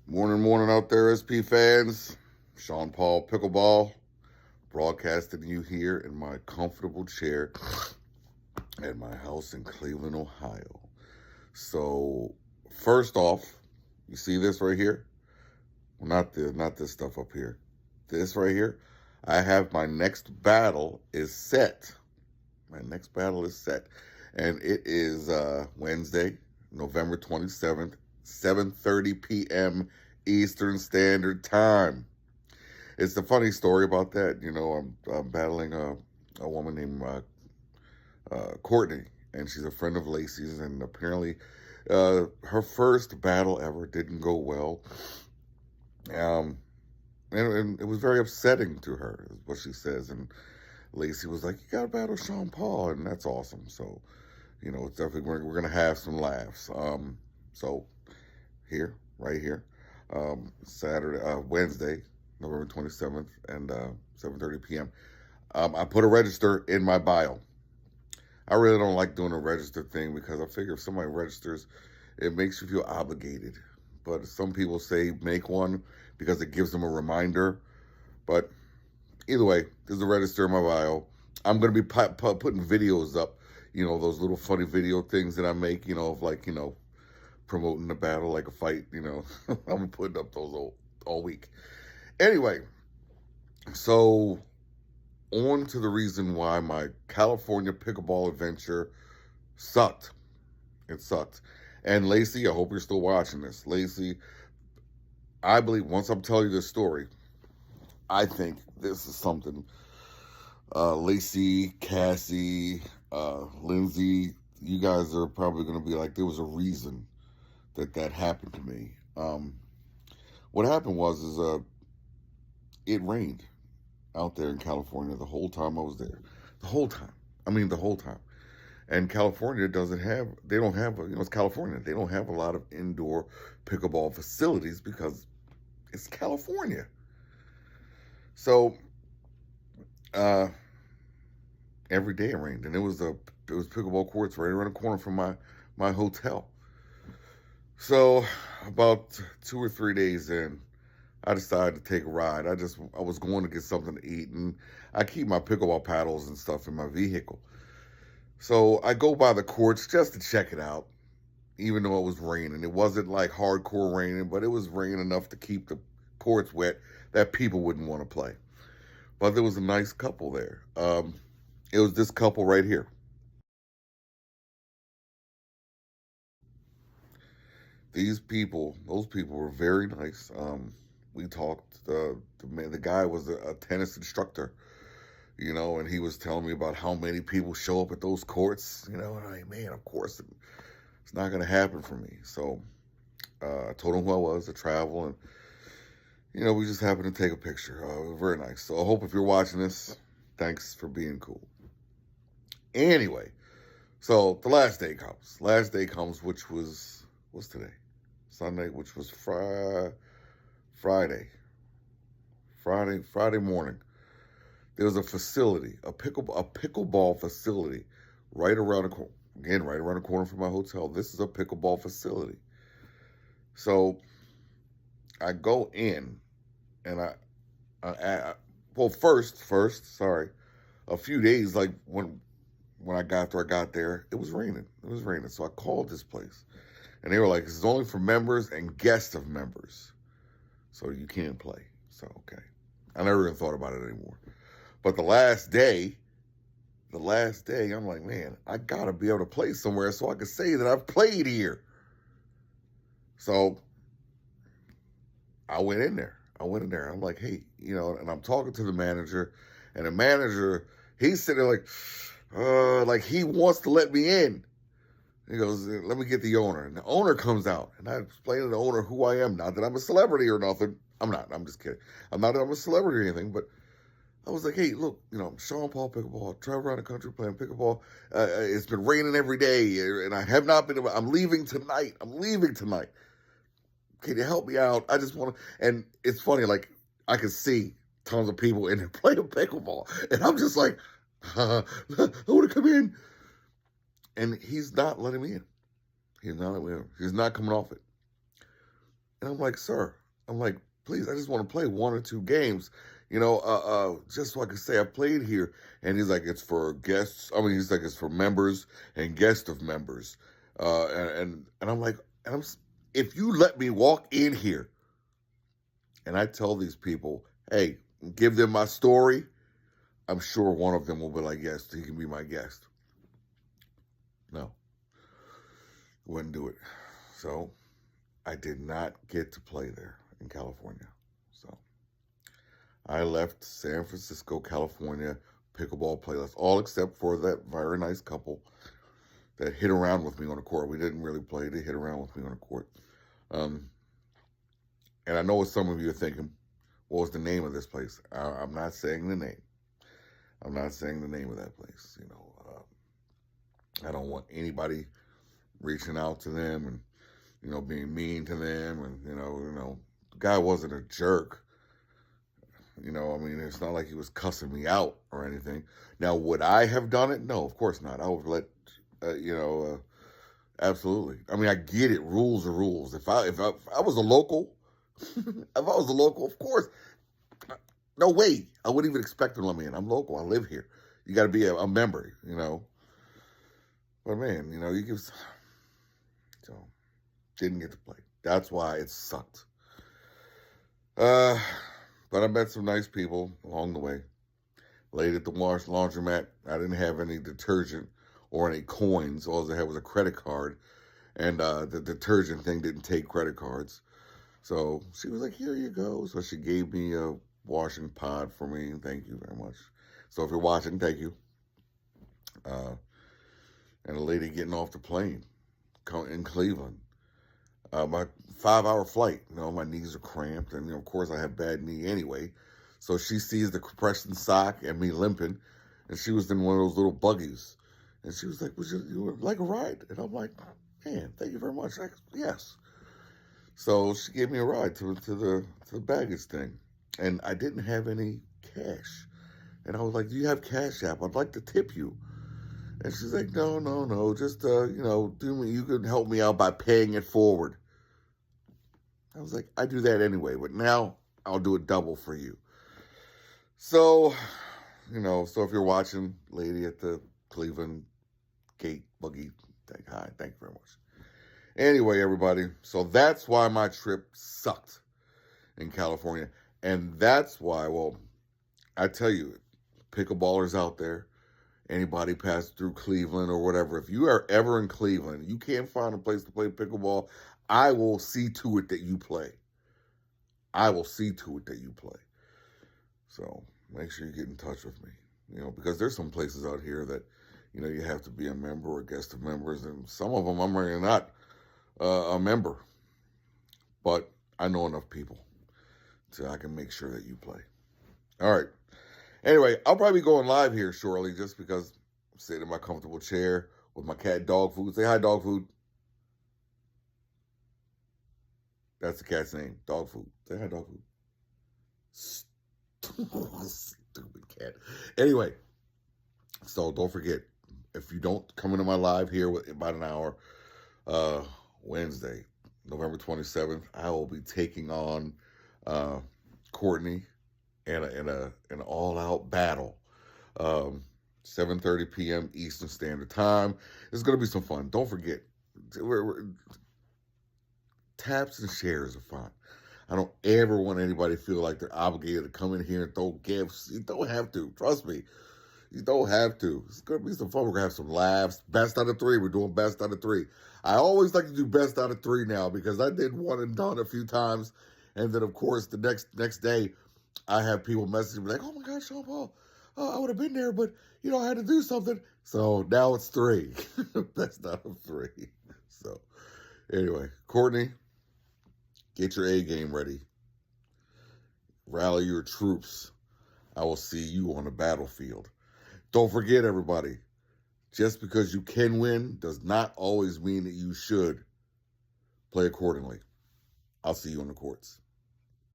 Morning, morning out there, SP fans. Sean Paul Pickleball, broadcasting you here in my comfortable chair at my house in Cleveland, Ohio. So, first off, you see this right here? Well, not this stuff up here. This right here. I have my next battle is set. My next battle is set, and it is Wednesday, November 27th, 7:30 p.m. Eastern Standard Time. It's a funny story about that. I'm battling a woman named Courtney, and she's a friend of Lacey's, and apparently her first battle ever didn't go well. Um, and it was very upsetting to her, is what she says. And Lacey was like, "You got to battle Sean Paul," and that's awesome. So, it's definitely we're gonna have some laughs. So here, right here, Wednesday, November 27th, and 7:30 p.m. I put a register in my bio. I really don't like doing a register thing because I figure if somebody registers, it makes you feel obligated. But some people say make one because it gives them a reminder. But either way, there's a register in my bio. I'm going to be putting videos up, those little funny video things that I make, of promoting the battle like a fight, I'm putting up those all week. Anyway, so on to the reason why my California pickleball adventure sucked. It sucked. And Lacey, I hope you're still watching this. Lacey, I believe once I'm telling you this story, I think this is something Lacey, Cassie, Lindsay, you guys are probably going to be like, there was a reason that happened to me. What happened is it rained out there in California the whole time I was there. The whole time. I mean, the whole time. And California they don't have, it's California. They don't have a lot of indoor pickleball facilities because it's California. So, every day it rained, and it was pickleball courts right around the corner from my hotel. So about 2 or 3 days in, I decided to take a ride. I was going to get something to eat, and I keep my pickleball paddles and stuff in my vehicle. So I go by the courts just to check it out, even though it was raining. It wasn't like hardcore raining, but it was raining enough to keep the courts wet that people wouldn't want to play. But there was a nice couple there. It was this couple right here. Those people were very nice. We talked. The guy was a tennis instructor, and he was telling me about how many people show up at those courts, and I'm like, man, of course, it's not going to happen for me. So I told him who I was, to travel, and, we just happened to take a picture. Very nice. So I hope if you're watching this, thanks for being cool. Anyway, so the last day comes. Last day comes, which was, what's today? Sunday, which was Friday morning. There was a facility, a pickleball facility, right around the corner. Again, right around the corner from my hotel. This is a pickleball facility. So I go in, and sorry, a few days like when I got there, it was raining. So I called this place, and they were like, "This is only for members and guests of members, so you can't play." So okay, I never even thought about it anymore. But the last day, I'm like, man, I gotta be able to play somewhere so I can say that I've played here. So I went in there. I'm like, hey, and I'm talking to the manager, and the manager, he's sitting there like he wants to let me in. He goes, let me get the owner. And the owner comes out, and I explain to the owner who I am. Not that I'm a celebrity or nothing. I'm not. I'm just kidding. I'm a celebrity or anything, but I was like, hey, look, I'm Sean Paul Pickleball. I travel around the country playing pickleball. It's been raining every day, and I have not been. I'm leaving tonight. Can you help me out? I just want to. And it's funny, like, I can see tons of people in there playing pickleball, and I'm just like, I want to come in. And he's not letting me in. He's not coming off it. And I'm like, sir, I'm like, please, I just want to play one or two games, just so I can say I played here. And he's like, it's for guests. I mean, he's like, it's for members and guests of members. And I'm like, if you let me walk in here and I tell these people, hey, give them my story, I'm sure one of them will be like, yes, he can be my guest. No, wouldn't do it. So I did not get to play there in California. So I left San Francisco, California pickleball playlist, all except for that very nice couple that hit around with me on the court. We didn't really play. They hit around with me on the court. And I know what some of you are thinking. What was the name of this place? I'm not saying the name. I'm not saying the name of that place. I don't want anybody reaching out to them and, being mean to them. And, the guy wasn't a jerk. It's not like he was cussing me out or anything. Now, would I have done it? No, of course not. I would let, absolutely. I mean, I get it. Rules are rules. If I was a local, of course, no way. I wouldn't even expect them to let me in. I'm local. I live here. You got to be a member, But man, you give. So, didn't get to play. That's why it sucked. But I met some nice people along the way. Laid at the laundromat. I didn't have any detergent or any coins. All I had was a credit card. And the detergent thing didn't take credit cards. So she was like, here you go. So she gave me a washing pod for me. Thank you very much. So if you're watching, thank you. And a lady getting off the plane in Cleveland. My 5-hour flight, my knees are cramped. And, of course, I have bad knee anyway. So she sees the compression sock and me limping. And she was in one of those little buggies. And she was like, would you like a ride? And I'm like, man, thank you very much. Yes. So she gave me a ride to the baggage thing. And I didn't have any cash. And I was like, do you have Cash App? I'd like to tip you. And she's like, no. Just, you can help me out by paying it forward. I was like, I do that anyway, but now I'll do it double for you. So, so if you're watching, lady at the Cleveland gate buggy, hi, thank you very much. Anyway, everybody, so that's why my trip sucked in California. And that's why, I tell you, pickleballers out there, anybody pass through Cleveland or whatever, if you are ever in Cleveland, you can't find a place to play pickleball, I will see to it that you play. I will see to it that you play. So make sure you get in touch with me, because there's some places out here that, you have to be a member or guest of members. And some of them I'm really not a member. But I know enough people so I can make sure that you play. All right. Anyway, I'll probably be going live here shortly just because I'm sitting in my comfortable chair with my cat, Dog Food. Say hi, Dog Food. That's the cat's name, Dog Food. Say hi, Dog Food. Stupid cat. Anyway, so don't forget, if you don't come into my live here with about an hour, Wednesday, November 27th, I will be taking on Courtney in an all-out battle. 7:30 p.m. Eastern Standard Time. It's going to be some fun. Don't forget, taps and shares are fun. I don't ever want anybody to feel like they're obligated to come in here and throw gifts. You don't have to. Trust me. You don't have to. It's going to be some fun. We're going to have some laughs. Best out of 3. We're doing best out of 3. I always like to do best out of 3 now because I did one and done a few times. And then, of course, the next day, I have people messaging me like, oh, my God, Sean Paul, I would have been there, but, I had to do something. So now it's 3. Best out of 3. So anyway, Courtney, get your A game ready. Rally your troops. I will see you on the battlefield. Don't forget, everybody, just because you can win does not always mean that you should. Play accordingly. I'll see you on the courts.